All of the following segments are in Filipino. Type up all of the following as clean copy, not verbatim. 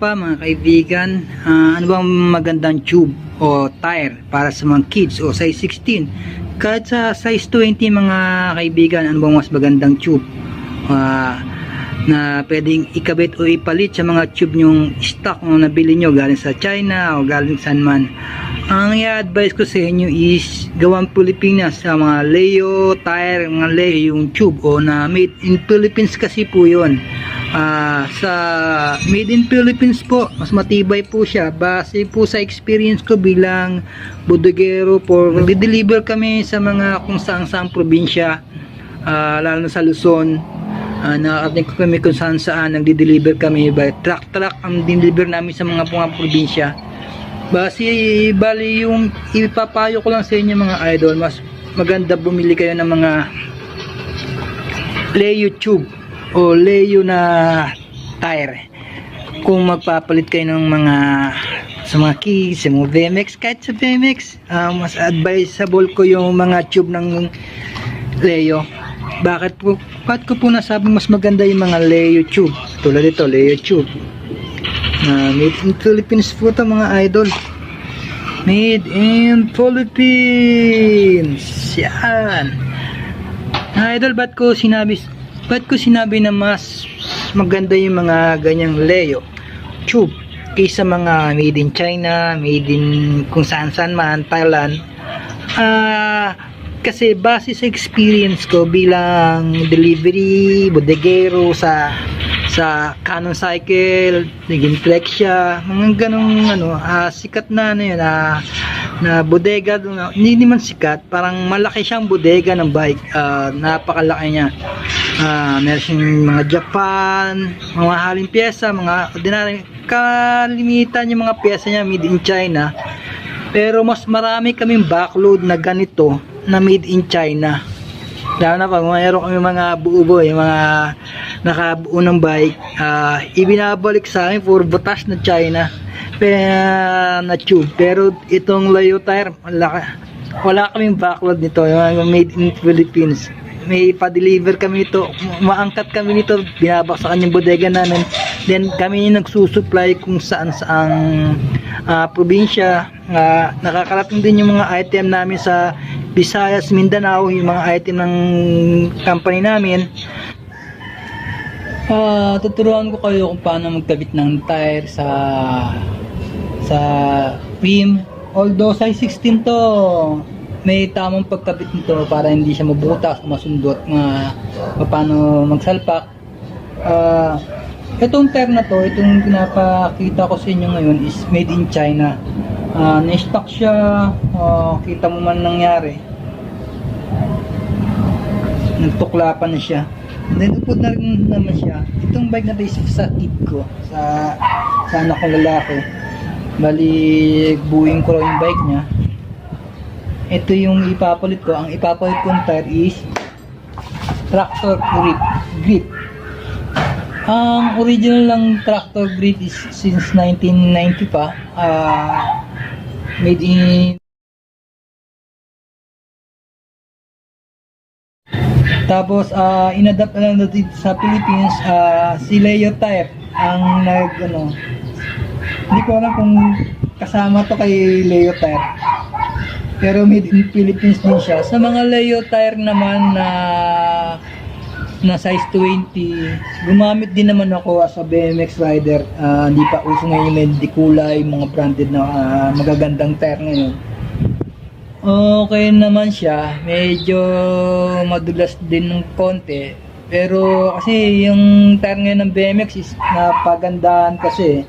pa mga kaibigan, ano bang magandang tube o tire para sa mga kids o size 16? Kahit sa size 20 mga kaibigan, ano bang mas magandang tube na pwedeng ikabit o ipalit sa mga tube nyong stock na nabili nyo galing sa China o galing saan man? Ang i-advise ko sa inyo is gawang Pilipinas sa mga Leo tire, mga Leo yung tube o na made in Philippines kasi po yun. Sa made in Philippines po, mas matibay po siya base po sa experience ko bilang bodegero po. Nagde-deliver kami sa mga kung saan probinsya, lalo na sa Luzon. Nakarating ko kami kung saan nagde-deliver kami by truck ang deliver namin sa mga probinsya. Bali yung ipapayo ko lang sa inyo mga idol, mas maganda bumili kayo ng mga Leo tube o Leo na tire kung magpapalit kayo ng mga sa mga keys, sa mga VMX. Kahit sa VMX, mas advisable ko yung mga tube ng Leo. Bakit ko po nasabi mas maganda yung mga Leo tube? Tulad ito, Leo tube. Made in Philippines po ito mga idol. Made in Philippines. Yan. Idol, ba't ko sinabi na mas maganda yung mga ganyang Leo tube kaysa mga made in China, made in kung saan man, Thailand? Kasi base sa experience ko bilang delivery, bodegero sa Canon Cycle, naging Flexia, mga ganong sikat na na bodega, hindi naman sikat, parang malaki siyang bodega ng bike, napakalaki niya. Meron siyang mga Japan, mga mahaling pyesa, mga ordinary, kalimitan yung mga pyesa niya made in China, pero mas marami kaming backload na ganito na made in China. Lalo na pag mayroon kami mga buo-buo, yung mga nakabuo ng bike, ibinabalik sa akin for butas na China na tube. Pero itong Leo tire, wala kaming backlog nito, yung made in Philippines. May pa-deliver kami nito, maangkat kami nito, binabaksakan yung bodega namin, then kami yung nagsusupply kung saan probinsya. Nakakarating din yung mga item namin sa Visayas, Mindanao, yung mga item ng company namin. Tuturuan ko kayo kung paano magkabit ng tire sa rim. Although size 16 to, may tamang pagkabit nito para hindi siya mabutas, masundot, paano magsalpak. Itong tire na to, itong pinapakita ko sa inyo ngayon is made in China. Na-stock siya, kita mo man nangyari, nagtukla pa na siya, then upod na rin naman siya. Itong bike na to is sa kid ko, sa anak kong lalaki. Bali, buuin ko raw yung bike niya. Ito yung ipapalit ko. Ang ipapalit kong tire is tractor grip. Ang original lang tractor grip is since 1990 pa. Made in, tapos inadapt na lang dito sa Philippines. Si Leo tire ang hindi ko alam kung kasama to kay Leo tire, pero made in Philippines din siya. Sa mga Leo tire naman na size 20, gumamit din naman ako as a BMX rider. Hindi pa uso ngayon yung may kulay, mga branded na magagandang tire ngayon. Okay naman siya, medyo madulas din ng konti, pero kasi yung tire ngayon ng BMX is napagandahan kasi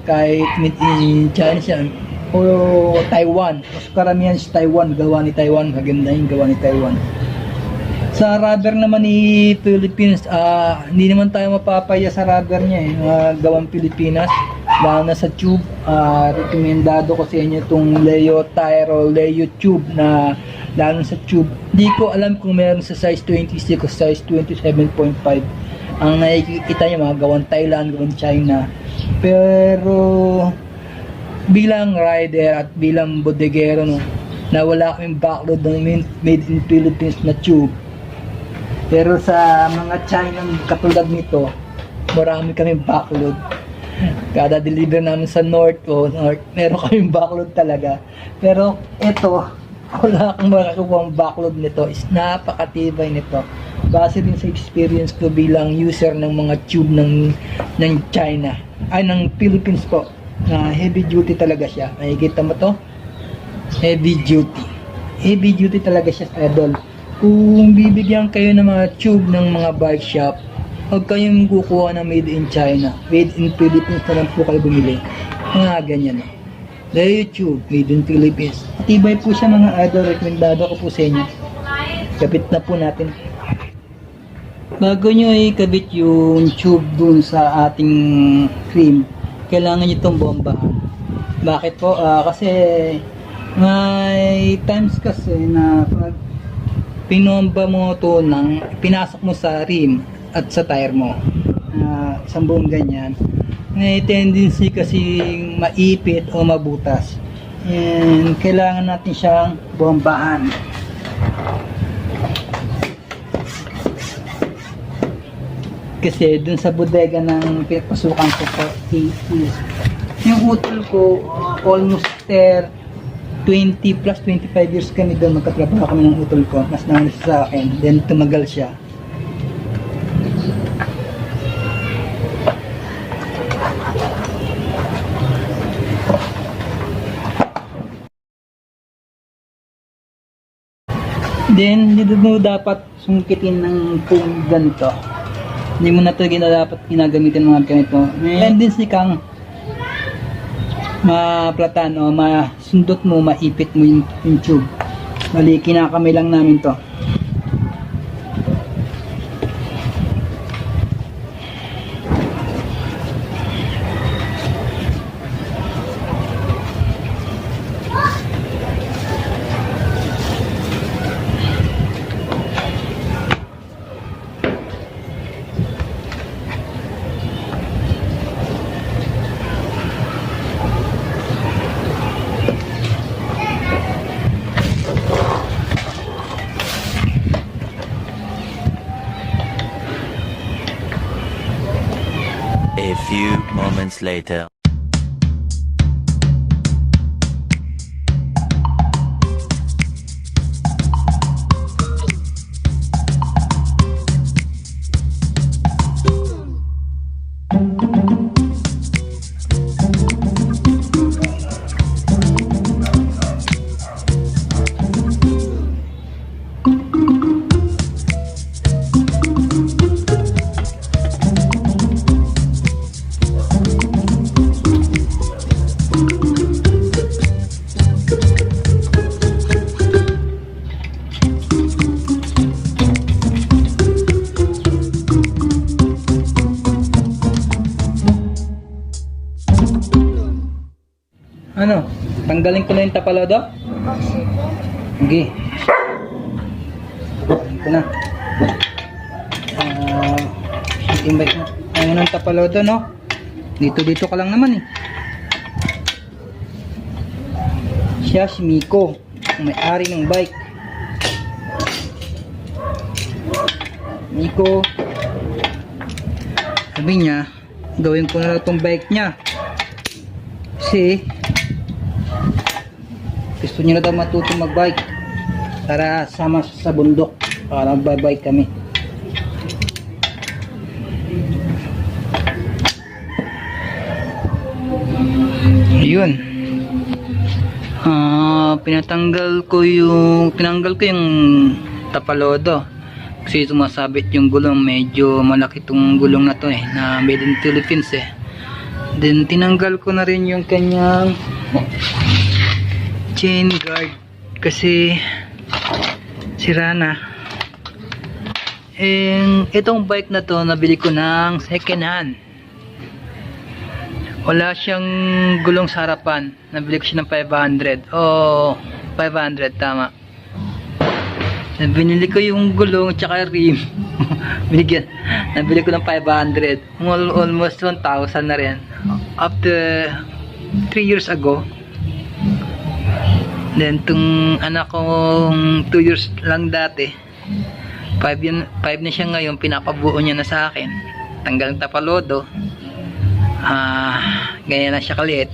kahit made in China siya o Taiwan, mas karamihan sa Taiwan, gawa ni Taiwan, maganda yung gawa ni Taiwan. Sa rubber naman ni Philippines, hindi naman tayo mapapaya sa rubber niya, gawang Pilipinas, lalo na sa tube. Rekomendado ko sa inyo itong Leo tire o Leo tube, na lalo sa tube. Hindi ko alam kung meron sa size 26 o size 27.5. Ang nakikita niyo mga gawang Thailand, gawang China. Pero bilang rider at bilang bodegero, na wala kaming backload ng made in Philippines na tube. Pero sa mga China katulad nito, marami kaming backload. Kada deliver namin sa North, meron kaming backlog talaga. Pero ito, wala akong makakuha ang backlog nito. Is napakatibay nito. Base din sa experience ko bilang user ng mga tube ng China. Ay, ng Philippines po. Na heavy duty talaga siya. Nakikita mo to? Heavy duty. Heavy duty talaga siya, idol. Kung bibigyan kayo ng mga tube ng mga bike shop, huwag kayong kukuha na made in China. Made in Philippines na lang po kayo bumili. Mga ganyan. Dahil YouTube, made in Philippines. Tibay po siya mga idol. Rekomendado ko po sa inyo. Kapit na po natin. Bago nyo ikabit yung tube dun sa ating cream, kailangan nyo itong bombahan. Bakit po? Kasi may times kasi na pag pinomba mo ito pinasok mo sa rim at sa tire mo, isang buong ganyan, may tendency kasi maipit o mabutas. And kailangan natin siyang bombahan. Kasi dun sa bodega ng pinapasukan ko po, yung utol ko, almost 20 plus 25 years kami doon, magkatrabaho kami ng utol ko, mas nangalis sa akin, then tumagal siya. Then, dito mo dapat sungkitin ng kung ganito. Hindi mo na ito dapat ginagamitin mga ganito. May tendency kang maplatan o masundot mo, maipit mo yung tube. Bali, kinakamay lang namin to. A few moments later. Ano? Tanggalin ko na yung tapalodo? Okay. Ito na. Invite na. Ayaw ng tapalodo, no? Dito ka lang naman eh. Siya si Miko, ang may-ari ng bike. Miko, sabi niya, gawin ko na lang itong bike niya. Kasi gusto niya na daw matuto magbike para sama sa bundok para magbabike kami. Ayun. Pinanggal ko yung tapalodo kasi sumasabit yung gulong. Medyo malaki tong gulong na to na made in Philippines Then tinanggal ko na rin yung kanyang chain guard kasi sira na. And itong bike na to nabili ko ng second hand. Wala siyang gulong sa harapan. Nabili ko siya ng 500. 500 tama. Binili ko yung gulong at saka rim. Nabili ko ng 500. Almost 1,000 na rin. After 3 years ago. Then itong anak kong 2 years lang dati, 5 na siya ngayon, pinapabuo niya na sa akin. Tanggal ang tapalodo. Ganyan lang siya kaliit.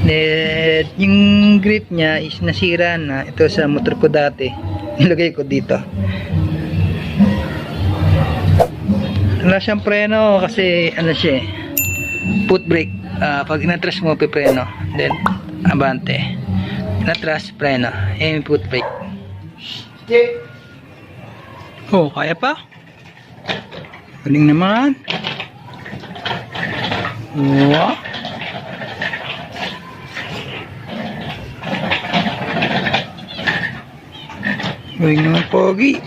Then, yung grip niya is nasira na. Ito sa motor ko dati. Nilagay ko dito. Wala siyang preno kasi ano siya eh, foot brake. Pag inatras mo, pipreno. Then, abante. Inatras, preno. Yung foot brake. Oh, kaya pa? Galing naman. Wow. Galing naman, pogi.